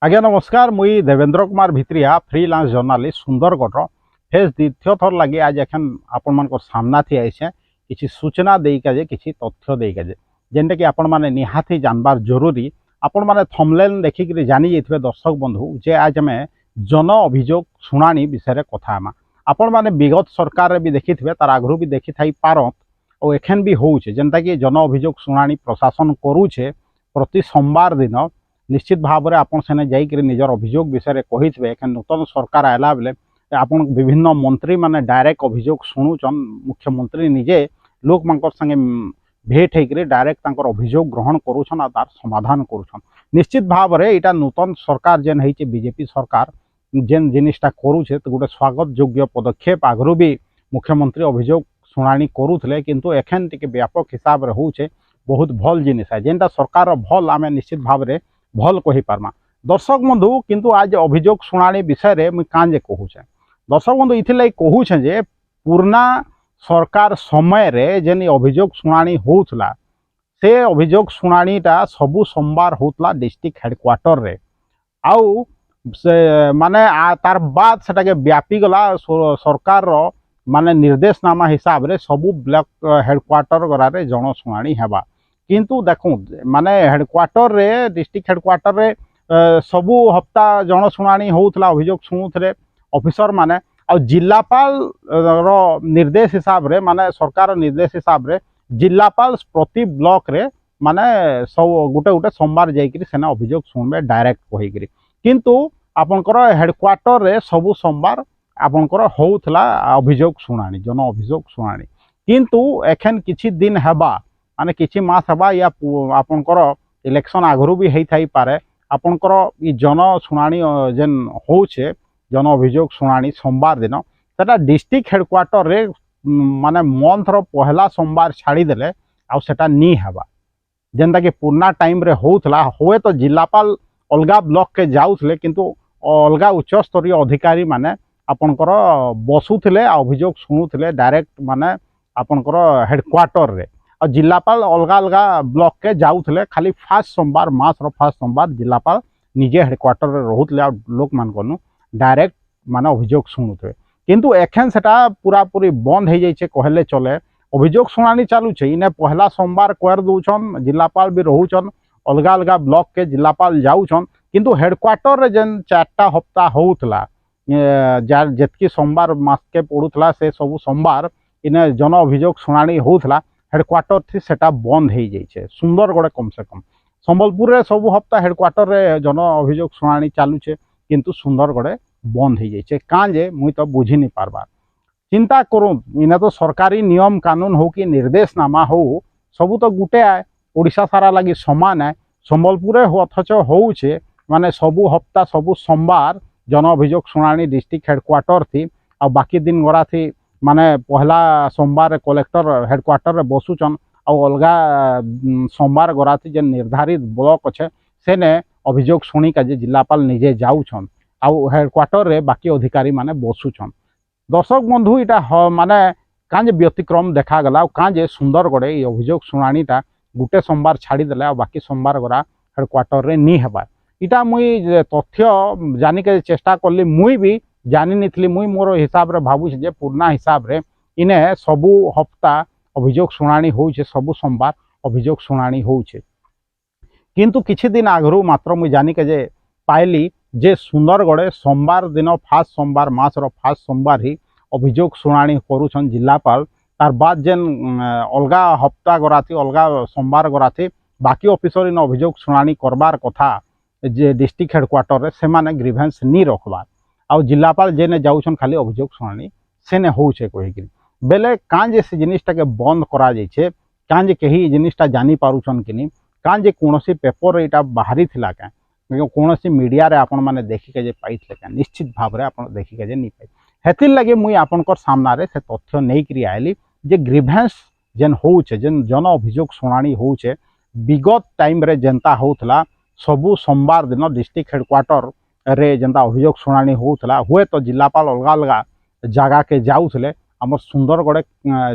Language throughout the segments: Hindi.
आज्ञा नमस्कार मुई Devendra Kumar Bhitriya freelance journalist Sundargarh phase द्वितीय थर लगे आज एखन आपण मान सामना थी आइसे किसी सूचना देके किसी तथ्य देके जेनटा कि आपण माने निहाती जानबार जरूरी आपण माने थंबनेल देखिक जानी जाइथिबे दर्शक बंधु जे आज आम जन अभियोग शुणाणी विषय कथा आमा आपण माने विगत सरकार भी देखिथिबे तार आगरू भी देखि थाई पारत और एखन भी होउछे जेनटा कि जन अभियोग शुणाणी प्रशासन करूछे प्रति सोमवार दिन निश्चित भाव में आपन सेने जाइकरी निजर अभियोग विषय कही एखन नूतन सरकार आला बेले आपन विभिन्न मंत्री माने डायरेक्ट अभियोग शुणुचन मुख्यमंत्री निजे लोक मानकर संगे भेट होकर डायरेक्ट तांकर अभियोग ग्रहण करूछन आ तार समाधान करूछन। निश्चित भाव में यहाँ नूतन सरकार जेन है बीजेपी सरकार जेन जिनिसटा करूछे तो गोटे स्वागत योग्य पदक्षेप आगरू भी मुख्यमंत्री अभियोग शुणाणी करूथले किंतु एखन टिके व्यापक हिसाब रे होउछे बहुत भल जिनिस है जेनटा सरकार भल आमे निश्चित भाव में भल कही पार्मा। दर्शक बंधु किंतु आज अभियोग शुणाणी विषय मुझे काजे कहूचे दर्शक बंधु इथिलाई कहूचे जे पुराना सरकार समय रे जेन अभियोग शुणाणी होउथला से अभियोग शुणाणीटा सबु सोमवार होउतला डिस्ट्रिक्ट हेडक्वार्टर रे आउ से माने तार बाद सेटाके व्यापी गला सरकार रो माने निर्देशनामा हिसाब रे सबु ब्लॉक हेडक्वार्टर गरारे जन शुणाणी हेबा किंतु देखो माने हेडक्वार्टर रे डिस्ट्रिक्ट हेडक्वार्टर रे सबु हफ्ता जन शुणाणी होउथला अभियोग शुणुथले ऑफिसर माने आ जिलापाल रो निर्देश हिसाब रे माने सरकार निर्देश हिसाब रे जिलापाल प्रति ब्लॉक रे माने सब गुटे गुटे सोमवार जाइकरी सेना अभियोग शुणबे डायरेक्ट कहिकरी किंतु आपनकर हेडक्वार्टर रे सबु सोमवार आपनकर होउथला अभियोग शुणाणी जन अभियोग शुणाणी किंतु एखन किछि दिन हेबा माने किछि मास हबा या आपनकर इलेक्शन आगरू भी हेई थाई पारे आपनकर ई जन शुणाणी जेन होउछे जन अभियोग शुणाणी सोमवार दिन सेटा डिस्ट्रिक्ट हेडक्वार्टर रे माने मंथ रो पहला सोमवार छाड़ी देले आ सेटा नी हबा जेनता कि पुराना टाइम रे होउथला होए तो जिलापाल अलगा ब्लॉक के जाउथले किंतु अलगा उच्च स्तरीय अधिकारी माने आपनकर बसुथले अभियोग शुणुथले डायरेक्ट माने आपनकर हेडक्वार्टर रे और जिलापाल अलग अलग ब्लॉक के जाउथले खाली फास्ट सोमवार मास रो फास्ट सोमवार जिलापाल निजे हेडक्वार्टर रे रहुथले आ लोक मान कोनु डायरेक्ट माने अभियोग शुणुथले किंतु एखन सेटा पूरा पूरी बंद हो जाइछे कहले चले अभियोग शुणाणी चालू छे इने पहला सोमवार कर दूछन जिलापाल भी रहुछन अलग अलग ब्लॉक के जिलापाल जाउछन किंतु हेडक्वार्टर रे जेन 4टा हफ्ता होउथला जेतकी सोमवार मास के पड़ुथला से सब सोमवार इने जन अभियोग शुणाणी होउथला हेडक्वार्टर थी सेटा बंद हो जाइए सुंदरगढ़ कम से कम संबलपुर रे सब हफ्ता हेडक्वार्टर रे जन अभियोग शुणाणी चालूचे किंतु सुंदरगढ़ बंद हो जाइए काजे मुई तो बुझी नहीं पारबार चिंता करूँ इना तो सरकारी नियम कानून हो कि निर्देशनामा हो सबू तो गुटे आए ओडिशा सारा लगी समान है संबलपुर हो अथच होउछे माने सबू हफ्ता सबू सोमवार जन अभियोग शुणाणी डिस्ट्रिक्ट हेडक्वार्टर थी आ बाकी दिन गरा थी माने पहला सोमवार कलेक्टर हेडक्वार्टर रे बसुचन और अलगा सोमवार गराती जे निर्धारित ब्लॉक अच्छे सेने अभियोग शुणी का जिलापाल निजे जाउछन आउ हेडक्वार्टर रे बाकी अधिकारी माने बसुछन। दर्शक बंधु इटा माने काजे व्यतिक्रम देखा गला काजे सुंदरगढ़ ये अभियोग शुणाणीटा गुटे सोमवार छाड़ी देले आ बाकी सोमवार गरा हेडक्वार्टर रे नी हेबा इटा मुई तथ्य जानी के चेष्टा करली मुई भी जानी नी मुई मोर हिसाब रे भावुछे जे पुराना हिसाब रे इने सबू हफ्ता अभियोग शुणाणी होउछे सबू सोमवार अभियोग शुणाणी होउछे किंतु किछि दिन आगरू मात्र मुई जानी के जे पाइली जे सुंदरगढ़ सोमवार दिन फास्ट सोमवार मास रो फास्ट सोमवार ही अभियोग शुणाणी करूछन जिलापाल तार बाद जेन अलगा हफ्ता गराथी अलगा सोमवार गराथी बाकी ऑफिसर इन अभियोग शुणाणी करबार कथा जे डिस्ट्रिक्ट हेडक्वार्टर रे से माने ग्रीवेंस नी रखबार आउ जिलापाल जेने जाउछन खाली अभियोग शुणाणी सेने होउछे कहिकरी बेले काजे से जिनिसटा के बंद करा जाइछे काजे केही जिनिसटा जानी पारुछन किनी काजे कोनोसी पेपर एटा बाहरी थिला का कोनोसी मीडिया रे आपण माने देखि के जे पाइथले का निश्चित भाव रे आपण देखि के जे नी पाइ हेतिल लगे मुई आपनकर सामना रे से तथ्य नै करी आइली जे ग्रीवेंस जेन होउछे जेन जन अभियोग शुणाणी होउछे विगत टाइम रे जनता होउथला सबु सोमवार दिन डिस्ट्रिक्ट हेडक्वार्टर रे जनता अभियोग शुणाणी होउथला हुए तो जिलापाल अलग अलग जगह के जाउथले हमर सुंदरगढ़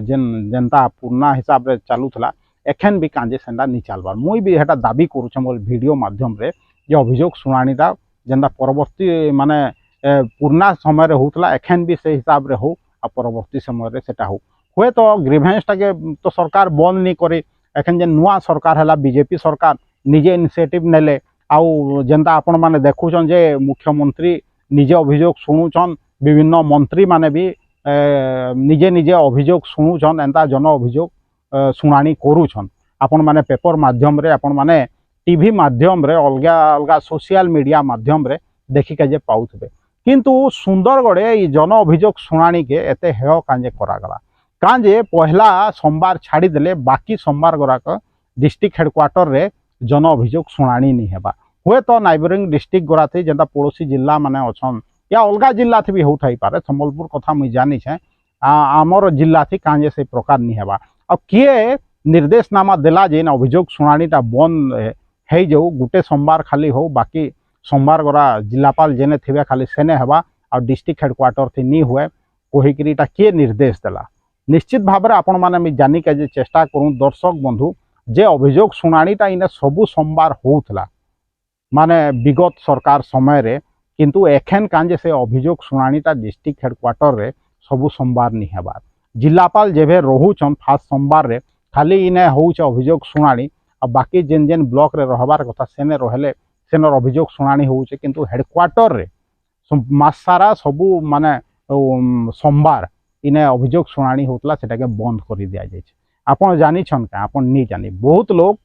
जेन जनता पुराना हिसाब रे चालूथला एखन भी कांजे सेंडा नहीं चलबार मुई भी हेटा दाबी करूछे मोर वीडियो माध्यम रे जे अभियोग शुणाणीटा जेनता परवर्ती माने पुराना समय रे होतला एखन भी से हिसाब रे हो आ परवर्ती समय रे सेटा हो हुए तो ग्रीभेन्स टाके तो सरकार बंद नहीं करे एखन जे नुआ सरकार हला बीजेपी सरकार निजे इनिशिएटिव नेले आउ जेनता आपण माने देखुछन जे मुख्यमंत्री निजे अभियोग शुणुछन विभिन्न मंत्री माने भी निजे निजे अभियोग शुणुछन एंता जन अभियोग शुणाणी करूछन आपण माने पेपर माध्यम रे आपण माने टीवी माध्यम रे अलगा अलगा सोशल मीडिया माध्यम रे देखि के जे पाउथबे किंतु सुंदरगढ़े ई जन अभियोग शुणाणी के एते हेय कांजे करागला कांजे पहला सोमवार छाड़ी देले बाकी सोमवार गुराक डिस्ट्रिक्ट हेडक्वार्टर रे जन अभियोग शुणाणी नहीं हेबा हुए तो नाइबरिंग डिस्ट्रिक्ट गुरा थी जेनता पड़ोसी जिला माने अछन या अलगा जिला थी भी हो थाई पारे संबलपुर कथा मुई जानी छे आमर जिला थी कांजे से प्रकार नहीं हेबा अब किए निर्देशनामा देला जे अभियोग शुणाणीटा बंद है जाऊ गोटे सोमवार खाली हो बाकी सोमवार गरा जिलापाल जेने थे खाली सेने हेबा आ डिस्ट्रिक्ट हेडक्वार्टर थी नहीं हुए कहीकरीटा किए निर्देश देला निश्चित भाव में आपण मैंने जानी के चेष्टा करूँ दर्शक बंधु जे अभियोग शुणाणीटा इने सबु सोमवार होउथला माने विगत सरकार समय रे किंतु एखन कांजे से अभियोग शुणाणीटा डिस्ट्रिक्ट हेडक्वार्टर रे सबु सोमवार नहीं हेबार जिलापाल जेभे रहुछन फास्ट सोमवार रे खाली इने होउछ अभियोग शुणाणी आ बाकी जेन जेन ब्लॉक रे रहबार कथा सेने रहले सेनर अभियोग शुणाणी होउछ किंतु हेडक्वार्टर रे मास सारा सबु माने सोमवार इने अभियोग शुणाणी होतला सेटाके बंद कर दिया जाय छै आपण जानी छन का आपण नहीं जानी बहुत लोग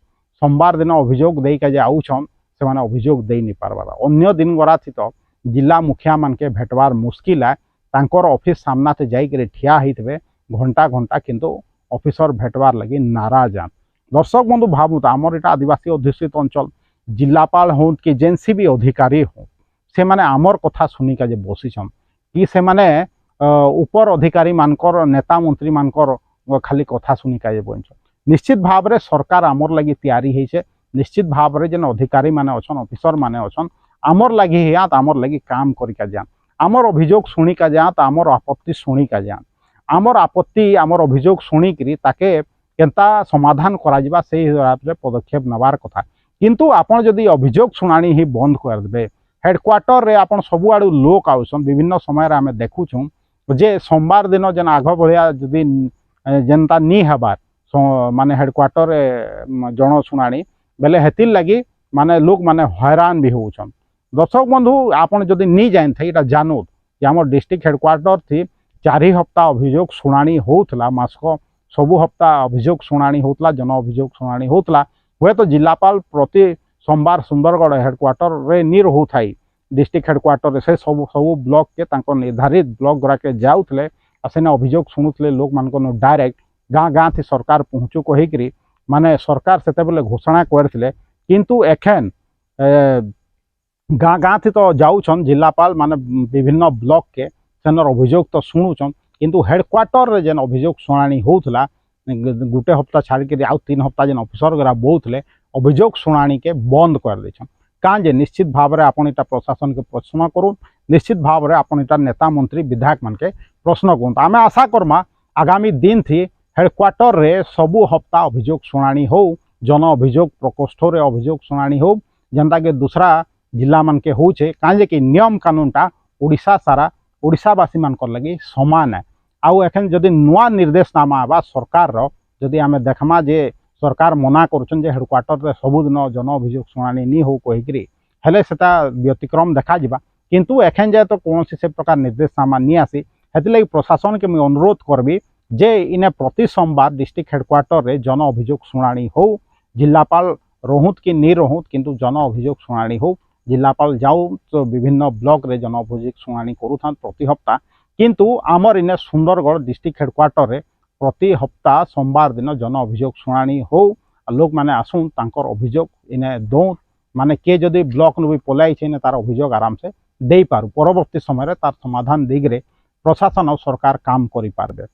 सोमवार दिन अभियोग देई के जे आउछन से माने अभियोग देई नहीं पारबार अन्य दिन गरा थी तो जिला मुखिया मान के भेटवार मुश्किल है तांकर ऑफिस सामना से जाई के ठिया हितबे घंटा घंटा किंतु ऑफिसर भेटवार लगी नाराज आन दर्शक बंधु भावुत आमर इटा आदिवासी अध्युषित अंचल जिलापाल हो कि जेनसी भी अधिकारी हो से माने आमर कथा सुनी के जे बसिछन कि से माने ऊपर अधिकारी मानकर नेता मंत्री मानकर खाली कथा सुनी के जे बंचन निश्चित भाव में सरकार आमर लगी तैयारी है निश्चित भाव में जेन अधिकारी माने अछन ऑफिसर माने अछन आमर लगी है आमर लगी काम करिका जान आमर अभियोग शुणी का जान आमर आपत्ति शुणी का जान आमर आपत्ति आमर अभियोग शुणिकी ताके केनता समाधान करा जिबा से पदक्षेप नबार कथा किंतु आपण जदि अभियोग शुणाणी ही बंद कर देबे हेडक्वार्टर रे आपण सबु आडू लोक आउसन विभिन्न समय रे हमें देखुछुं जे सोमवार दिन जेन आग भलिया जदि जेनता नी हेबार माने हेडक्वार्टर जन शुणाणी बेले हेतिल लगी माने लोक माने हैरान भी होउछन दर्शक बंधु आपण जदि नी जान थे इटा जानोत कि हमर डिस्ट्रिक्ट हेडक्वार्टर थी 4 हफ्ता अभियोग शुणाणी होउथला मासको सबु हफ्ता अभियोग शुणाणी होउथला जन अभियोग शुणाणी होउथला हुए तो जिलापाल प्रति सोमवार सुंदरगढ़ हेडक्वार्टर रे नी रहू थाई डिस्ट्रिक्ट हेडक्वार्टर रे से सब ब्लॉक के तांको निर्धारित ब्लॉक गुरा के जाउथले आ सेने अभियोग शुणुथले लोक मानको डायरेक्ट गाँ गाँ थी सरकार पहुँचू कहीकरी माने सरकार सेते बेले घोषणा करथिले किंतु एखन गाँ गाँ थी तो जाउछन जिलापाल माने विभिन्न ब्लॉक के सेनर अभियोग तो शुणुछन किंतु हेडक्वार्टर रे जेन अभियोग शुणाणी होउथला गोटे हफ्ता छाड़ के आउ 3 हफ्ता जेन ऑफिसर गरा बोउथले अभियोग शुणाणी के बंद कर देछन काजे निश्चित भाव में आपण इटा प्रशासन के प्रश्न करूँ निश्चित भाव में आपण इटा नेता मंत्री विधायक मान के प्रश्न करूँ आमे आशा करमा आगामी दिन थी हेडक्वार्टर रे सबु हफ्ता अभियोग शुणाणी हो जन अभियोग प्रकोष्ठ रे अभियोग शुणाणी हो जनता के दूसरा जिला मान के होचे काजे कि नियम कानूनटा ओडिशा सारा ओडिशावासी मान लगी समान है आउ एखन जदि नुआ निर्देशनामा आवा सरकार रो जदि आमे देखमा जे सरकार मना करुछन जे हेडक्वार्टर रे सबुदिन जन अभियोग शुणाणी नी हो कहीकरी हेले सेटा व्यतिक्रम देखा जिबा किंतु एखन जाए तो कौन से प्रकार निर्देशनामा नी आसी हेतिले प्रशासन के मैं अनुरोध करबी जे इने प्रति सोमवार डिस्ट्रिक्ट हेडक्वार्टर रे जन अभियोग शुणाणी हो जिलापाल रहुत कि नी रहुत किंतु जन अभियोग शुणाणी हो जिलापाल जाऊ तो विभिन्न ब्लॉक रे जन अभियोग शुणाणी करूथान प्रति हफ्ता किंतु आमर इने सुंदरगढ़ डिस्ट्रिक्ट हेडक्वार्टर रे प्रति हफ्ता सोमवार दिन जन अभियोग शुणाणी हो लोक माने आसुन तांकर अभियोग इने दो माने के जदि ब्लॉक नु भी पलाई छै ने तार अभियोग आराम से दे पारु परवर्ती समय रे तार समाधान दिगरे प्रशासन और सरकार काम करि पारबे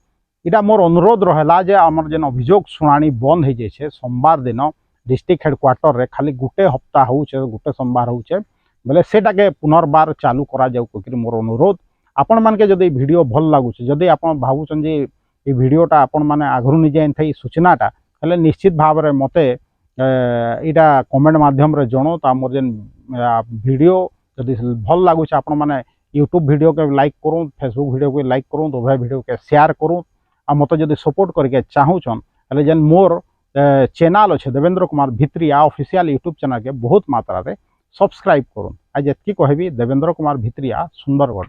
इटा मोर अनुरोध रहेला जे आमर जेन अभियोग शुणाणी बंद हो जाए सोमवार दिन डिस्ट्रिक्ट हेडक्वार्टर रे खाली गोटे हफ्ता होउछे गोटे सोमवार होउछे बेले सेटाके पुनर्बार चालू करा जाऊ ककरी मोर अनुरोध आपण मान के जदि वीडियो भल लागुछे जदि आपण भावुछन जे ये वीडियोटा आपण माने आगरु नि जाइन थई सूचनाटा हेले निश्चित भाव में मते इटा कमेंट माध्यम रे जणो ता मोर जेन वीडियो जदि भल लगुच आपण मैंने यूट्यूब वीडियो के लाइक करूँ, फेसबुक वीडियो के लाइक करूँ, उभय वीडियो के शेयर करूँ। आ मत जदि सपोर्ट करके चाहूछन हेले जेन मोर चैनल अच्छे Devendra Kumar Bhitriya official YouTube channel के बहुत मात्रा रे सब्सक्राइब करूँ। आज एतकी कहबी देवेंद्र कुमार भित्रिया सुंदरगढ़।